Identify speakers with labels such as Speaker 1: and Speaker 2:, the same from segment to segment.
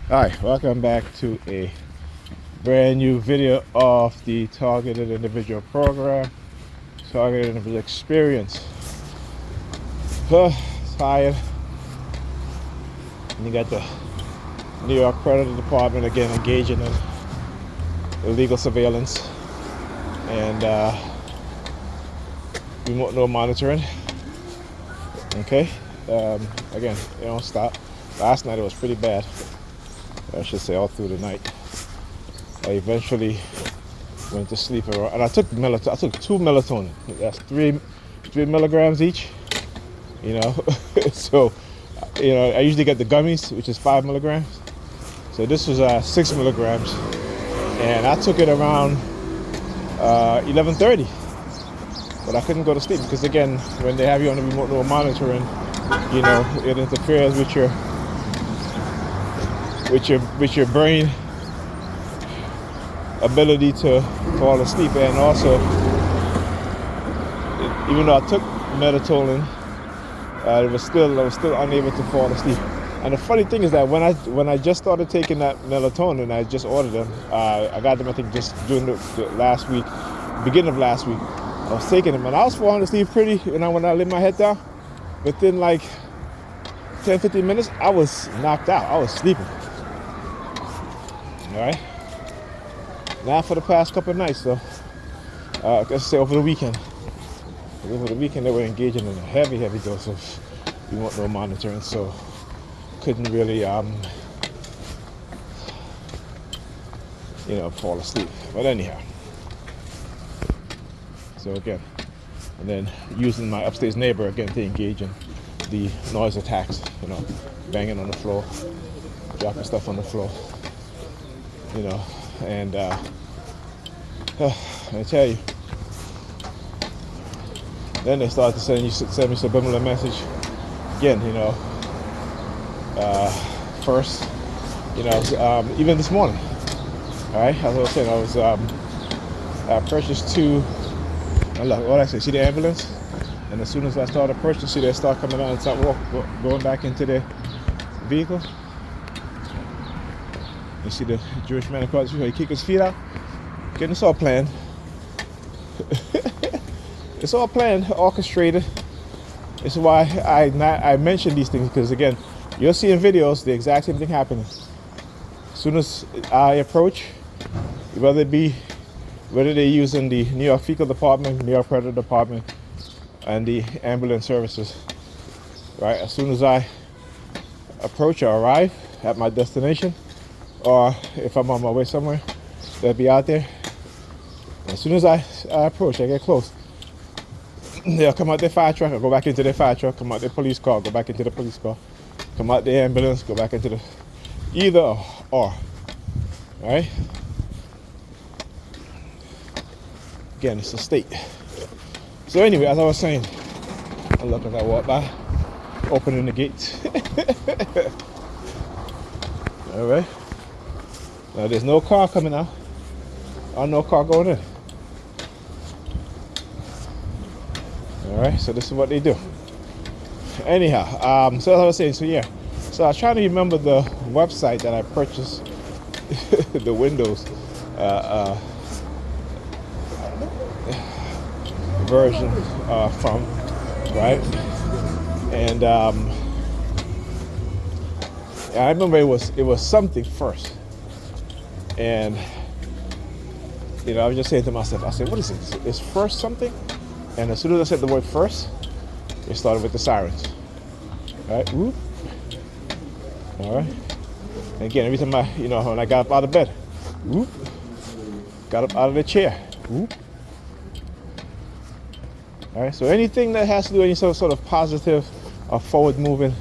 Speaker 1: Hi, welcome back to a brand new video of the Targeted Individual Program, Targeted Individual Experience. Tired. And you got the New York Predators Department again engaging in illegal surveillance and remote monitoring. Okay, again, it don't stop. Last night it was pretty bad. I should say all through the night. I eventually went to sleep and I took two melatonin. That's three milligrams each. You know, so I usually get the gummies, which is 5 milligrams. So this was 6 milligrams, and I took it around 11:30. But I couldn't go to sleep because again, when they have you on the remote monitoring, it interferes with your brain ability to fall asleep. And also, even though I took melatonin, I was still unable to fall asleep. And the funny thing is that when I just started taking that melatonin, I just ordered them. I got them, I think, just during the last week, beginning of last week. I was taking them, and I was falling asleep pretty. And when I laid my head down, within like 10-15 minutes, I was knocked out. I was sleeping. All right. Now for the past couple of nights, so let's say over the weekend. Over the weekend, they were engaging in a heavy dose of remote monitoring, so couldn't really, fall asleep. But anyhow, so again, and then using my upstairs neighbor again to engage in the noise attacks, banging on the floor, dropping stuff on the floor, and I tell you, then they started to send me subliminal message again, first, even this morning. All right, as I was saying, I purchased two. Look, what I say, see the ambulance, and as soon as I started purchasing, they start coming out and start going back into their vehicle. You see the Jewish man across the street, he kick his feet out. Getting this all planned. It's all planned, orchestrated. It's why I mention these things, because again, you'll see in videos the exact same thing happening. As soon as I approach, whether they're using the New York Fecal Department, New York Predator Department, and the ambulance services, right? As soon as I approach or arrive at my destination, or if I'm on my way somewhere, they'll be out there. As soon as I approach, I get close, they'll come out their fire truck, I'll go back into their fire truck, come out their police car, go back into the police car, come out the ambulance, go back into the either or. All right? Again, it's a state. So anyway, as I was saying, I look as I walk by, opening the gates. All right. Now there's no car coming out, or no car going in. All right, so this is what they do. Anyhow, so as I was saying, so I was trying to remember the website that I purchased the Windows version from, right? And I remember it was something first, and I was just saying to myself, I said, what is it? Is first something? And as soon as I said the word first, it started with the sirens. All right, whoop. All right. And again, every time when I got up out of bed, whoop, got up out of the chair, whoop. All right. So anything that has to do with any sort of positive or forward moving,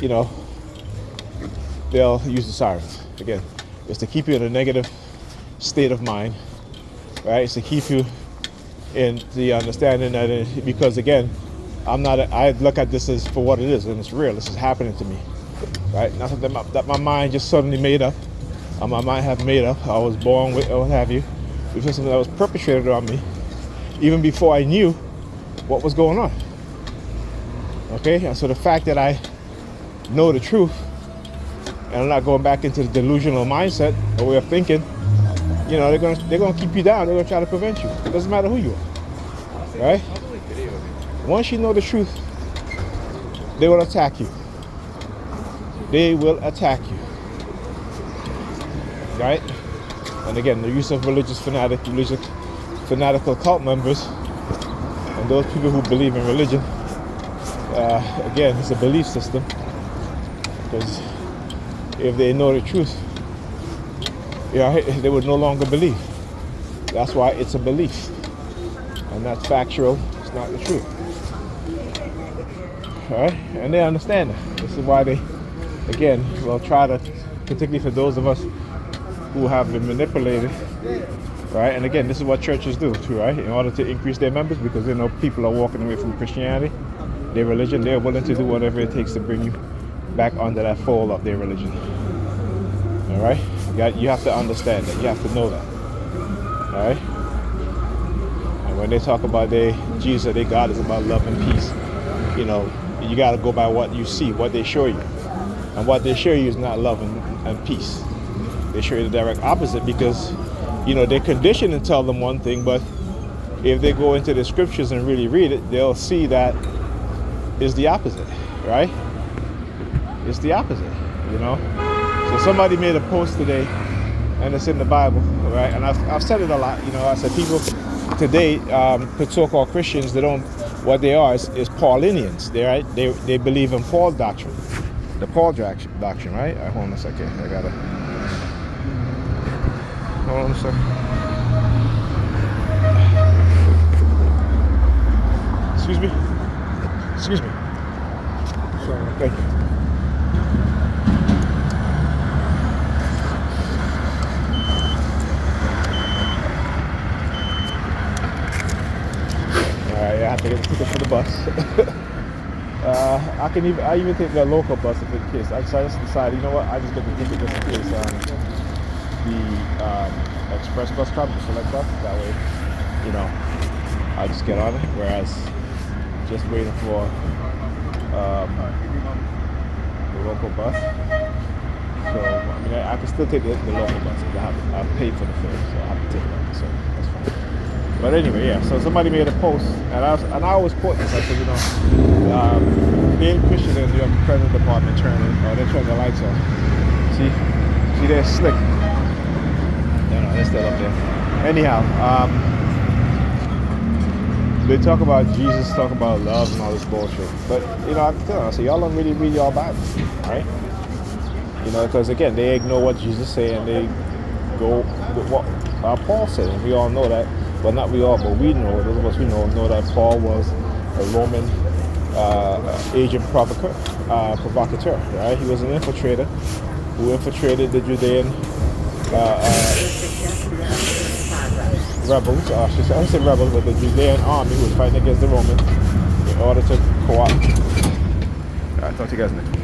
Speaker 1: they'll use the sirens. Again, it's to keep you in a negative state of mind, right? It's to keep you in the understanding that because again, I look at this as for what it is, and it's real. This is happening to me, right? Not something that my mind just suddenly made up, or my mind have made up. I was born with, or what have you. It was something that was perpetrated on me, even before I knew what was going on. Okay, and so the fact that I know the truth and are not going back into the delusional mindset or way of thinking, you know, they're gonna keep you down. They're gonna try to prevent you. It doesn't matter who you are, right? Once you know the truth, they will attack you. They will attack you, right? And again, the use of religious fanatical cult members and those people who believe in religion, again, it's a belief system. Because if they know the truth, they would no longer believe. That's why it's a belief, and that's factual. It's not the truth. All right, and they understand that. This is why they, again, will try to, particularly for those of us who have been manipulated, right? And again, this is what churches do too, right? In order to increase their members, because they know people are walking away from Christianity, their religion, they're willing to do whatever it takes to bring you back under that fold of their religion. All right? You have to understand that. You have to know that. All right? And when they talk about Jesus, their God is about love and peace, you know, you got to go by what you see, what they show you. And what they show you is not love and peace. They show you the direct opposite, because, you know, they're conditioned to tell them one thing, but if they go into the scriptures and really read it, they'll see that it's the opposite, right? It's the opposite, you know? So somebody made a post today, and it's in the Bible, right? And I've said it a lot, you know. I said people today, so-called Christians, they don't, what they are is Paulinians, right? They believe in Paul doctrine, the Paul doctrine, right? Hold on a second, I gotta, hold on a second. Excuse me? Excuse me. Sorry, thank you. Alright, I have to get a ticket for the bus. I even take the local bus if in case. I just decided, you know what, I just get the ticket just in case the express bus comes, the select bus. That way, you know, I just get on it. Whereas just waiting for the local bus. So I mean, I can still take the local bus because I've paid for the fare, so I have to take it. So that's fine. But anyway, yeah. So somebody made a post, and I always quote this. I said, you know, being Christian and you have the credit department they're turning the lights on. See, they're slick. No, they're still up there. Anyhow, they talk about Jesus, talk about love and all this bullshit. But, you know, I can tell them, I say, y'all don't really read your Bible, right? You know, because again, they ignore what Jesus said and they go with what Paul said. And we all know that. Well, not we all, but we know, those of us who know that Paul was a Roman agent provocateur, right? He was an infiltrator who infiltrated the Judean rebels, I don't say rebels, but the Judean army who was fighting against the Romans in order to co-opt. Alright, talk to you guys next.